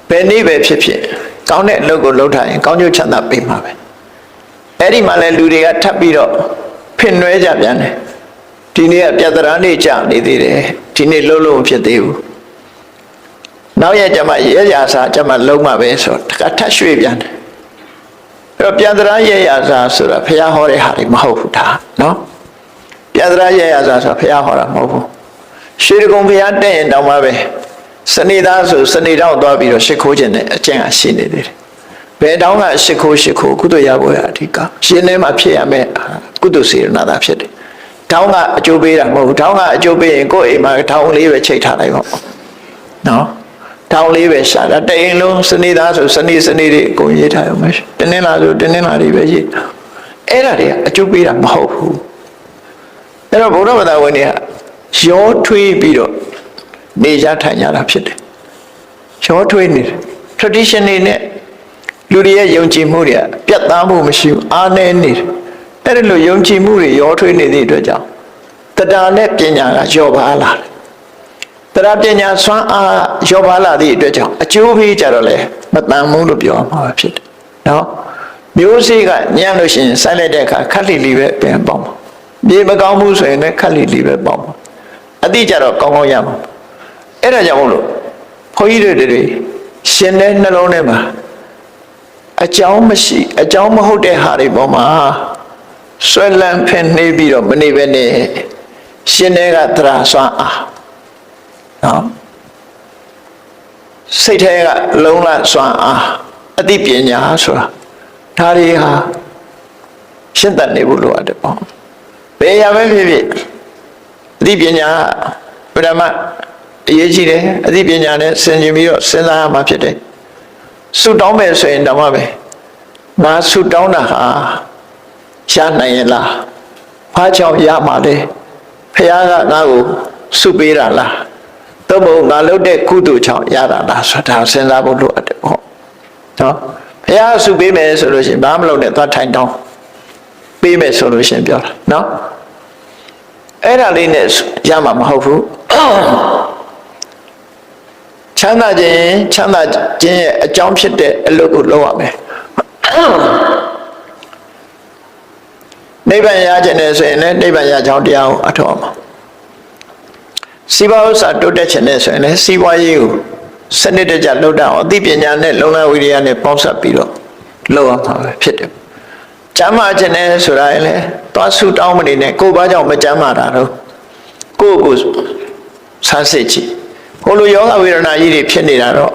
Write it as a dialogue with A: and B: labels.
A: ဘယ်နည်းပဲဖြစ်ဖြစ်ကောင်းတဲ့အလုပ်ကိုလုပ်ထားရင်ကောင်းကျိုးချမ်းသာပေးမှာပဲအဲ့ဒီမှာလဲလူတွေကထပ်ပြီးတော့ဖင်နွဲကြပြန်တယ်ဒီနေ့ကပြဿနာနေကြနေသေးတယ်ဒီနေ့လုံးလုံးဖြစ်သေးဘူးနောက်ရကြမှာရဲရစာကြမှာလုံးမှာပဲဆိုတော့ထပ်ရွှေ့ပြန်တယ်အဲ့တော့ပြဿနာရဲရစာဆိုတာဘုရားဟောတဲ့ဟာတွေမဟုတ်ဘူးဒါနော်ပြဿနာရဲရစာဆိုတာဘုရားဟောတာမဟုတ်ဘူးရွှေတကုံဘုရားတဲ့ရင်တောင်မှပဲစနေသားဆိုစနေတောင်သွားပြီးတော့ရှ िख ိုးခြင်းနဲ့အကျင့်အရှိနေသေးတယ်ဘယ်တောင်ကရှ िख ိုးကုသိုလ်ရဖို့ရအဓိကရှင်ထဲမှာဖြစ်ရမယ်ကုသိုလ်စေရနာသာဖြစ်တယ်တောင်းကအကျိုးပေးတာမဟုတ်ဘူးတောင်းကအကျိုးပေးရင်ကိုယ့်အိမ်မှာတောင်းလေးပဲချိတ်ထားလိုက်ပါနော်တောင်းလေးပဲရှာတာတအိမ်လုံးစနေသားဆိုစနေတွေအကုန်ရေးထားရမယ်တင်းနှင်းလာဆိုတင်းနှင်းလာတွေပဲရေးအဲ့ဒါတွေကအကျိုးပေးတာမဟုတ်ဘူးအဲ့တော့ဘုရားဘာသာဝင်တွေကရောထွေးပြီးတော့နေရထိုင်ရတာဖြစ်တယ်ရောထွေးနေတယ် tradition တွေနဲ့လူတွေရဲ့ယုံကြည်မှုတွေကပြတ်သားမှုမရှိဘူးအားနည်းနေတယ်အဲ့ဒါလိုယုံကြည်မှုတွေရောထွေးနေသည့်အတွက်ကြောင့်တရားနဲ့ပညာကရောပါလာတယ်တရားပညာစွမ်းအားရောပါလာသည့်အတွက်ကြောင့်အကျိုးပေးကြတော့လေမတန်ဘူးလို့ပြောမှာဖြစ်တယ်နော်မျိုးစေ့ကညံ့လို့ရှိရင်စိုက်လိုက်တဲ့အခါခက်လီလီပဲပြန်ပေါက်မှာမြေမကောင်းဘူးဆိုရင်လည်းခက်လီလီပဲပေါက်မှာအတိကြတော့ကောင်းကောင်းရမှာအဲ့ဒါကြောင့်မို့လို့ဘုန်းကြီးတွေရှင်တဲ့နှလုံးထဲမှာအကြောင်းမရှိအကြောင်းမဟုတ်တဲ့ဟာတွေပေါ်မှာဆွဲလန်းဖင်နှေးပြီးတော့မနေပဲနဲ့ရှင်တဲ့ကသရစွမ်းအားနော်စိတ်ထဲကလုံးလစွမ်းအားအသိပညာဆိုတာဒါတွေဟာရှင်းတတ်နေဖို့လိုအပ်တယ်ပေါ့ဘယ်ရပဲဖြစ်ဖြစ်အသိပညာပရမအရေးကြီးတယ်အသိပညာနဲ့ဆင်ခြင်ပြီးတော့စဉ်းစားရမှာဖြစ်တယ်ဆုတောင်းမယ်ဆိုရင်တော့ပဲငါဆုတောင်းတာဟာရနိုင်ရဲ့လားဘာကြောင့်ရမှာလဲဖခင်ကငါ့ကိုဆုပေးတာလားသို့မဟုတ်ငါလုပ်တဲ့ကုသိုလ်ကြောင့်ရတာလားဆိုတာစဉ်းစားဖို့လိုအပ်တယ်ပေါ့နော်ဖခင်ဆုပေးမယ်ဆိုလို့ရှိရင်ဘာမလုပ်နဲ့သွားထိုင်တောင်းပေးမယ်ဆိုလို့ရှိရင်ပြောတာနော်အဲ့ဒါလေးနဲ့ရမှာမဟုတ်ဘူးချမ်းသာခြင်းရဲ့အကြောင်းဖြစ်တဲ့အလုပ်ကိုလုပ်ရမယ်နိဗ္ဗာန်ရခြင်းနဲ့ဆိုရင်လည်းနိဗ္ဗာန်ရကြောင်းတရားကိုအထောက်အမှာစီးပွားဥစ္စာတိုးတက်ခြင်းနဲ့ဆိုရင်လည်းစီးပွားရေးကိုစနစ်တကျလုပ်တတ်အောင်အသိပညာနဲ့လုံလဝိရိယနဲ့ပေါင်းစပ်ပြီးတော့လုပ်ရမှာပဲဖြစ်တယ်ကျမ်းမာခြင်းနဲ့ဆိုတာလည်းသွားဆုတောင်းမနေနဲ့ကိုယ်ဘာကြောင့်မကျမ်းမာတာတော့ကိုယ်ဆန်းစစ်ကြည့်ဟိုလိုယောဂဝေဒနာကြီးတွေဖြစ်နေတာတော့